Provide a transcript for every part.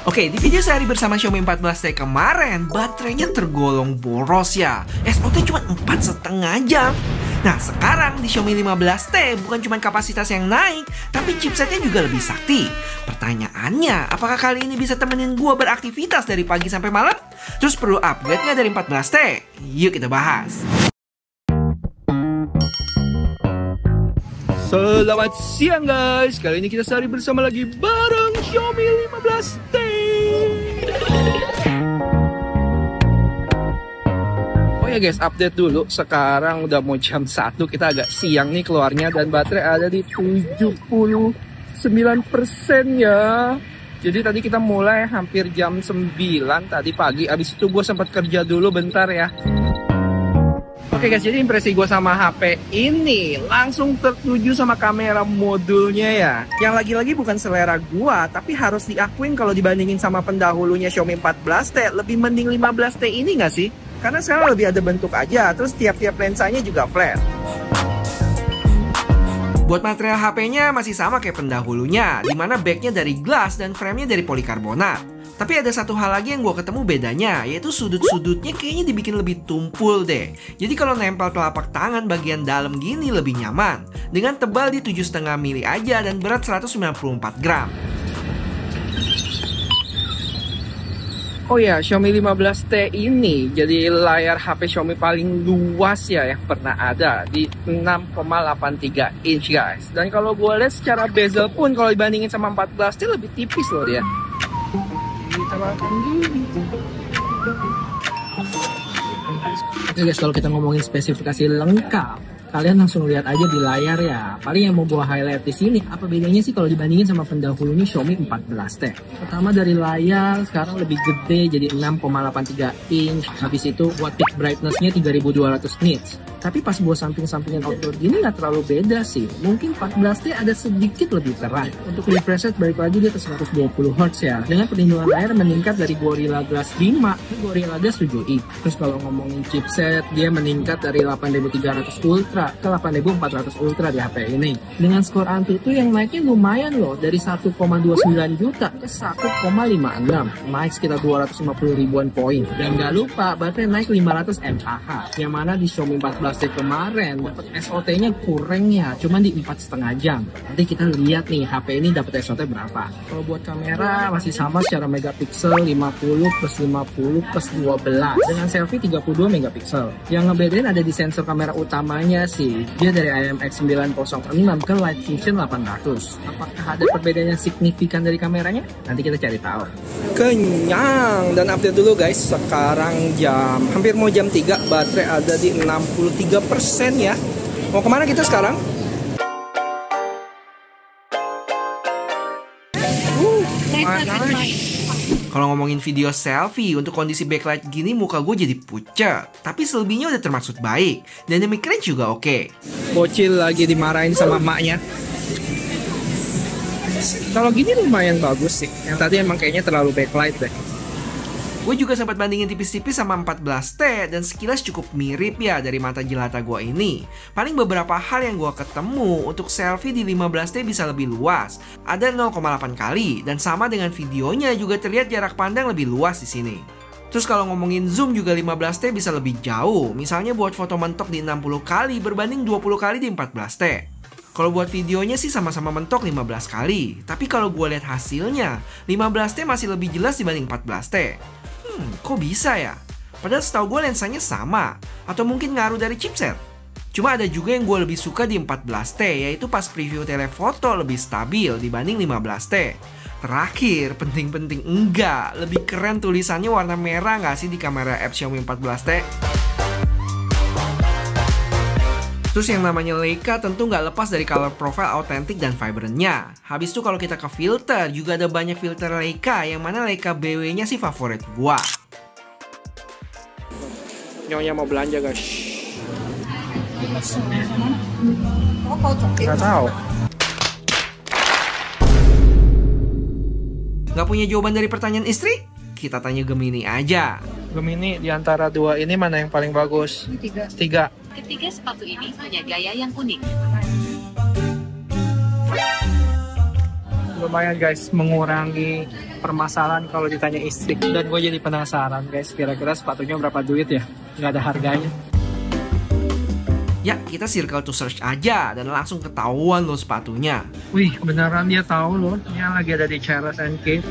Oke, di video sehari bersama Xiaomi 14T kemarin, baterainya tergolong boros ya. SOT cuma 4,5 jam. Nah, sekarang di Xiaomi 15T bukan cuma kapasitas yang naik, tapi chipsetnya juga lebih sakti. Pertanyaannya, apakah kali ini bisa temenin gua beraktivitas dari pagi sampai malam? Terus perlu upgrade nggak dari 14T? Yuk kita bahas. Selamat siang guys, kali ini kita sehari bersama lagi bareng Xiaomi 15T. Oh ya guys, update dulu. Sekarang udah mau jam 1, kita agak siang nih keluarnya. Dan baterai ada di 79% ya. Jadi tadi kita mulai hampir jam 9 tadi pagi. Abis itu gue sempat kerja dulu bentar ya. Oke guys, jadi impresi gue sama HP ini langsung tertuju sama kamera modulnya ya. Yang lagi-lagi bukan selera gue, tapi harus diakuin kalau dibandingin sama pendahulunya Xiaomi 14T, lebih mending 15T ini nggak sih? Karena sekarang lebih ada bentuk aja, terus tiap-tiap lensanya juga flat. Buat material HP-nya masih sama kayak pendahulunya, dimana backnya dari glass dan frame-nya dari polikarbonat. Tapi ada satu hal lagi yang gue ketemu bedanya, yaitu sudut-sudutnya kayaknya dibikin lebih tumpul deh. Jadi kalau nempel telapak tangan bagian dalam gini lebih nyaman. Dengan tebal di 7,5 mili aja dan berat 194 gram. Oh ya, Xiaomi 15T ini jadi layar HP Xiaomi paling luas ya yang pernah ada, di 6,83 inch guys. Dan kalau gue lihat secara bezel pun kalau dibandingin sama 14T lebih tipis loh dia. Oke guys, kalau kita ngomongin spesifikasi lengkap, kalian langsung lihat aja di layar ya. Paling yang mau gua highlight di sini, apa bedanya sih kalau dibandingin sama pendahulunya Xiaomi 14T? Pertama dari layar, sekarang lebih gede jadi 6,83 inch. Habis itu buat peak brightness-nya 3200 nits. Tapi pas gua samping-sampingin outdoor gini nggak terlalu beda sih. Mungkin 14T ada sedikit lebih terang. Untuk refresh rate balik lagi dia ke 120 Hz ya. Dengan perlindungan layar meningkat dari Gorilla Glass 5 ke Gorilla Glass 7i. Terus kalau ngomongin chipset, dia meningkat dari 8300 Ultra ke 8400 Ultra di HP ini. Dengan skor Antutu yang naiknya lumayan loh, dari 1,29 juta ke 1,56. Naik sekitar 250 ribuan poin. Dan gak lupa baterai naik 500 mAh. Yang mana di Xiaomi 14T kemarin dapat SOT-nya kurang ya, cuman di 4,5 jam. Nanti kita lihat nih HP ini dapat SOT berapa. Kalau buat kamera masih sama secara megapiksel 50 plus 50 plus 12 dengan selfie 32 megapiksel. Yang ngebedain ada di sensor kamera utamanya sih. Dia dari IMX906 ke Light Fusion 800. Apakah ada perbedaan yang signifikan dari kameranya? Nanti kita cari tahu. Kenyang dan update dulu guys. Sekarang hampir mau jam 3, baterai ada di 63% ya. Mau kemana kita sekarang? Kalau ngomongin video selfie, untuk kondisi backlight gini muka gue jadi pucat. Tapi selebihnya udah termaksud baik. Dynamic range juga oke. Bocil lagi dimarahin sama emaknya. Kalau gini lumayan bagus sih. Yang tadi emang kayaknya terlalu backlight deh. Gue juga sempat bandingin tipis-tipis sama 14T dan sekilas cukup mirip ya dari mata jelata gue ini. Paling beberapa hal yang gue ketemu, untuk selfie di 15T bisa lebih luas, ada 0,8 kali, dan sama dengan videonya juga terlihat jarak pandang lebih luas di sini. Terus kalau ngomongin zoom juga 15T bisa lebih jauh, misalnya buat foto mentok di 60 kali berbanding 20 kali di 14T. Kalau buat videonya sih sama-sama mentok 15 kali, tapi kalau gue lihat hasilnya, 15T masih lebih jelas dibanding 14T. Kok bisa ya? Padahal setahu gue lensanya sama. Atau mungkin ngaruh dari chipset. Cuma ada juga yang gue lebih suka di 14T, yaitu pas preview telefoto lebih stabil dibanding 15T. Terakhir, penting-penting enggak, lebih keren tulisannya warna merah nggak sih di kamera app Xiaomi 14T? Terus yang namanya Leica tentu nggak lepas dari color profile autentik dan vibrantnya. Habis itu kalau kita ke filter, juga ada banyak filter Leica, yang mana Leica BW-nya sih favorit gua. Nyonya mau belanja guys. Nggak tahu. Nggak punya jawaban dari pertanyaan istri? Kita tanya Gemini aja. Gemini, di antara dua ini mana yang paling bagus? Tiga. Ketiga sepatu ini punya gaya yang unik. lumayan guys mengurangi permasalahan kalau ditanya istri. Dan gue jadi penasaran guys, kira-kira sepatunya berapa duit ya? Nggak ada harganya. Ya, kita circle to search aja dan langsung ketahuan loh sepatunya. Wih, beneran dia tahu loh. Dia lagi ada di Charles & Keith.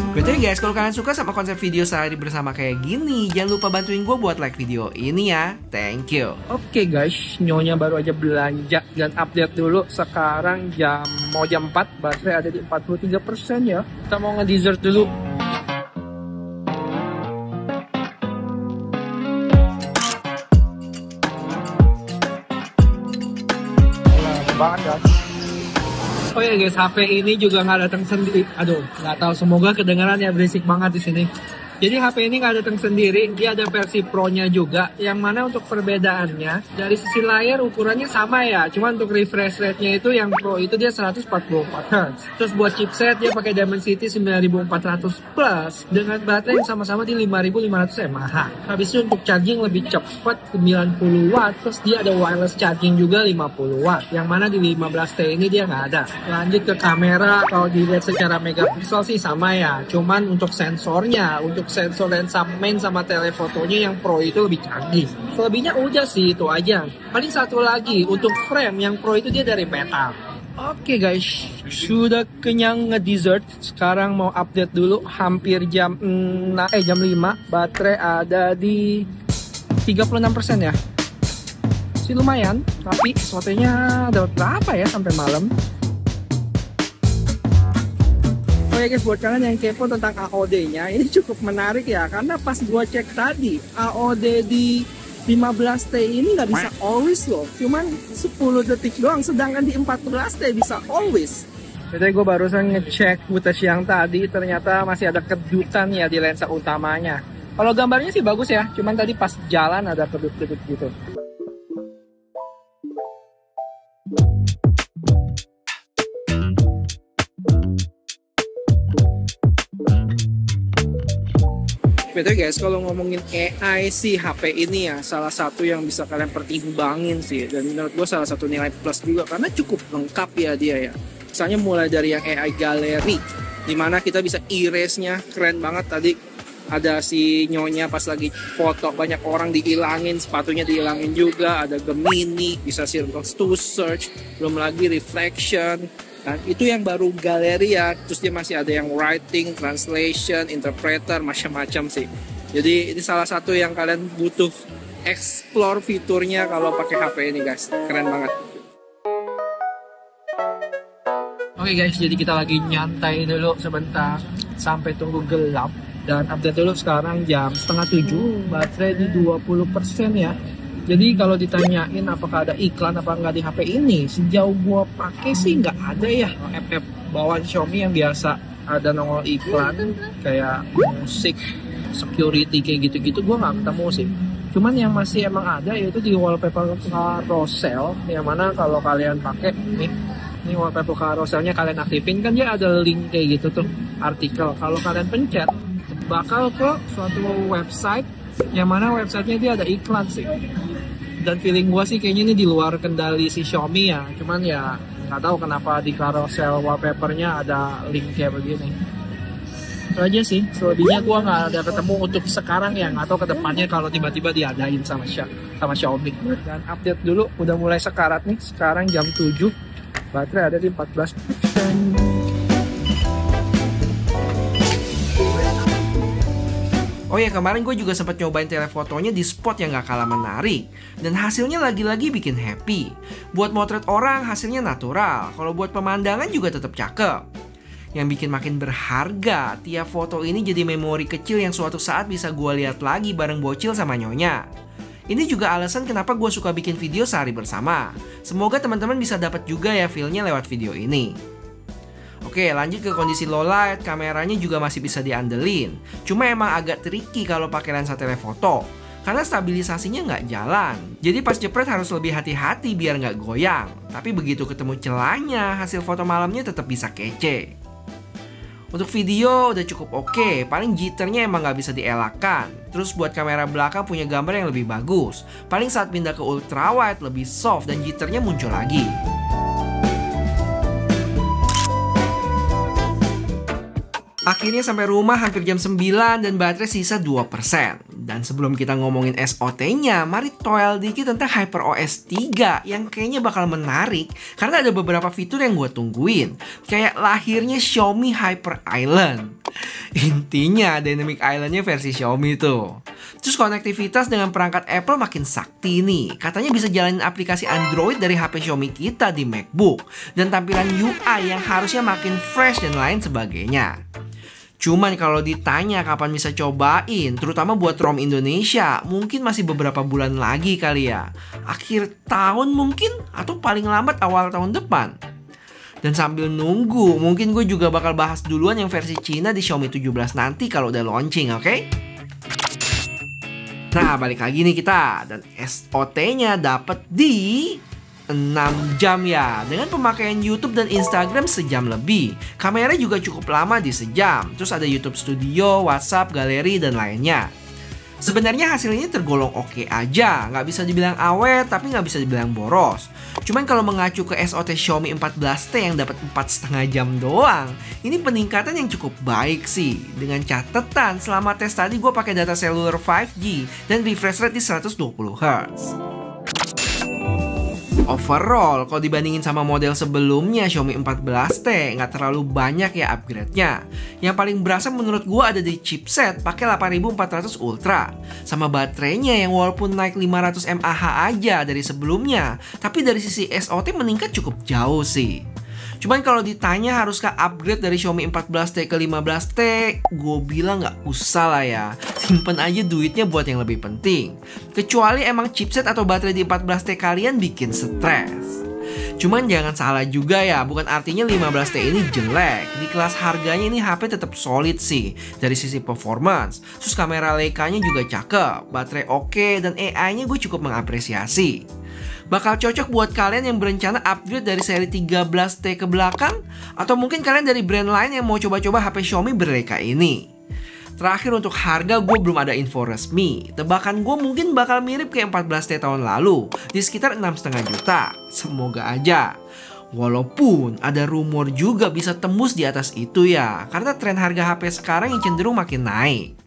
Betul guys, kalau kalian suka sama konsep video sehari bersama kayak gini, jangan lupa bantuin gue buat like video ini ya. Thank you. Oke guys, nyonya baru aja belanja dan update dulu. Sekarang mau jam 4, baterai ada di 43% ya. Kita mau nge-dessert dulu. Banget guys. Oh ya guys, HP ini juga nggak datang sendiri. Aduh, nggak tahu. Semoga kedengaran ya, berisik banget di sini. Jadi HP ini nggak datang sendiri, dia ada versi Pro-nya juga. Yang mana untuk perbedaannya, dari sisi layar ukurannya sama ya. Cuman untuk refresh rate-nya itu yang Pro itu dia 144 Hz. Terus buat chipset dia pakai Dimensity 9400 Plus dengan baterai yang sama-sama di 5500 mAh. Habis itu untuk charging lebih cepat 90 Watt. Terus dia ada wireless charging juga 50 Watt. Yang mana di 15T ini dia nggak ada. Lanjut ke kamera, kalau dilihat secara megapiksel sih sama ya. Cuman untuk sensornya, untuk sensor lensa main sama telefotonya yang Pro itu lebih canggih. Selebihnya udah sih, itu aja. Paling satu lagi, untuk frame yang Pro itu dia dari metal. Oke guys, sudah kenyang nge-dessert. Sekarang mau update dulu, hampir jam 5. Baterai ada di 36% ya. Sih lumayan, tapi SWOT-nya dapat berapa ya sampai malam. Oh ya guys, buat kalian yang kepo tentang AOD-nya, ini cukup menarik ya, karena pas gua cek tadi, AOD di 15T ini nggak bisa always loh, cuman 10 detik doang, sedangkan di 14T bisa always. Jadi gue barusan ngecek footage yang tadi, ternyata masih ada kedutan ya di lensa utamanya. Kalau gambarnya sih bagus ya, cuman tadi pas jalan ada kedut-kedut gitu. Betul guys, kalau ngomongin AI sih HP ini ya salah satu yang bisa kalian pertimbangin sih. Dan menurut gue salah satu nilai plus juga karena cukup lengkap ya dia ya. Misalnya mulai dari yang AI Gallery, dimana kita bisa erase-nya, keren banget tadi. Ada si nyonya pas lagi foto banyak orang dihilangin, sepatunya dihilangin juga. Ada Gemini, bisa circle to search, belum lagi reflection. Nah, itu yang baru galeri ya. Terus dia masih ada yang writing, translation, interpreter, macam-macam sih. Jadi ini salah satu yang kalian butuh explore fiturnya kalau pakai HP ini guys. Keren banget. Oke guys, jadi kita lagi nyantai dulu sebentar sampai tunggu gelap. Dan update dulu sekarang jam 6:30, baterai di 20% ya. Jadi kalau ditanyain apakah ada iklan apa nggak di HP ini, sejauh gua pakai sih nggak ada ya. App bawaan Xiaomi yang biasa ada nongol iklan kayak musik, security kayak gitu-gitu gua nggak ketemu sih. Cuman yang masih emang ada yaitu di wallpaper carousel, yang mana kalau kalian pakai ini wallpaper carouselnya kalian aktifin kan dia ada link kayak gitu tuh, artikel. Kalau kalian pencet bakal ke suatu website yang mana websitenya dia ada iklan sih. Dan feeling gue sih kayaknya ini di luar kendali si Xiaomi ya. Cuman ya nggak tahu kenapa di carousel wallpapernya ada link kayak begini. Itu aja sih. Selebihnya gue nggak ada ketemu untuk sekarang ya. Nggak tahu kedepannya kalau tiba-tiba diadain sama Xiaomi. Dan update dulu, udah mulai sekarat nih. Sekarang jam 7, baterai ada di 14%. Oh ya, kemarin gue juga sempat nyobain telefotonya di spot yang gak kalah menarik. Dan hasilnya lagi-lagi bikin happy. Buat motret orang hasilnya natural. Kalau buat pemandangan juga tetap cakep. Yang bikin makin berharga, tiap foto ini jadi memori kecil yang suatu saat bisa gue lihat lagi bareng bocil sama nyonya. Ini juga alasan kenapa gue suka bikin video sehari bersama. Semoga teman-teman bisa dapat juga ya feel-nya lewat video ini. Oke, lanjut ke kondisi low light, kameranya juga masih bisa diandelin. Cuma emang agak tricky kalau pakai lensa telefoto, karena stabilisasinya nggak jalan. Jadi pas jepret harus lebih hati-hati biar nggak goyang. Tapi begitu ketemu celahnya, hasil foto malamnya tetap bisa kece. Untuk video udah cukup oke, paling jitternya emang nggak bisa dielakkan. Terus buat kamera belakang punya gambar yang lebih bagus. Paling saat pindah ke ultrawide lebih soft dan jitternya muncul lagi. Akhirnya sampai rumah hampir jam 9 dan baterai sisa 2%. Dan sebelum kita ngomongin SOT-nya, mari toel dikit tentang HyperOS 3 yang kayaknya bakal menarik karena ada beberapa fitur yang gue tungguin. Kayak lahirnya Xiaomi Hyper Island. Intinya Dynamic Island-nya versi Xiaomi tuh. Terus konektivitas dengan perangkat Apple makin sakti nih. Katanya bisa jalanin aplikasi Android dari HP Xiaomi kita di MacBook. Dan tampilan UI yang harusnya makin fresh dan lain sebagainya. Cuman kalau ditanya kapan bisa cobain, terutama buat ROM Indonesia, mungkin masih beberapa bulan lagi kali ya. Akhir tahun mungkin, atau paling lambat awal tahun depan. Dan sambil nunggu, mungkin gue juga bakal bahas duluan yang versi Cina di Xiaomi 17 nanti kalau udah launching, oke? Nah, balik lagi nih kita. Dan SOT-nya dapet di 6 jam ya, dengan pemakaian YouTube dan Instagram sejam lebih. Kamera juga cukup lama di sejam. Terus ada YouTube Studio, WhatsApp, galeri, dan lainnya. Sebenarnya hasilnya tergolong oke aja. Nggak bisa dibilang awet, tapi nggak bisa dibilang boros. Cuman kalau mengacu ke SOT Xiaomi 14T yang dapat 4,5 jam doang, ini peningkatan yang cukup baik sih. Dengan catatan, selama tes tadi gue pakai data seluler 5G dan refresh rate di 120 Hz. Overall, kalau dibandingin sama model sebelumnya Xiaomi 14T, nggak terlalu banyak ya upgrade-nya. Yang paling berasa menurut gua ada di chipset pakai 8400 Ultra. Sama baterainya yang walaupun naik 500 mAh aja dari sebelumnya, tapi dari sisi SOT meningkat cukup jauh sih. Cuman kalau ditanya haruskah upgrade dari Xiaomi 14T ke 15T, gue bilang nggak usah lah ya. Simpen aja duitnya buat yang lebih penting. Kecuali emang chipset atau baterai di 14T kalian bikin stres. Cuman jangan salah juga ya, bukan artinya 15T ini jelek. Di kelas harganya ini HP tetap solid sih dari sisi performance. Terus kamera Leica-nya juga cakep, baterai oke, dan AI-nya gue cukup mengapresiasi. Bakal cocok buat kalian yang berencana upgrade dari seri 13T ke belakang, atau mungkin kalian dari brand lain yang mau coba-coba HP Xiaomi berleica ini. Terakhir untuk harga, gue belum ada info resmi. Tebakan gue mungkin bakal mirip kayak 14T tahun lalu, di sekitar 6,5 juta. Semoga aja. Walaupun ada rumor juga bisa tembus di atas itu ya, karena tren harga HP sekarang yang cenderung makin naik.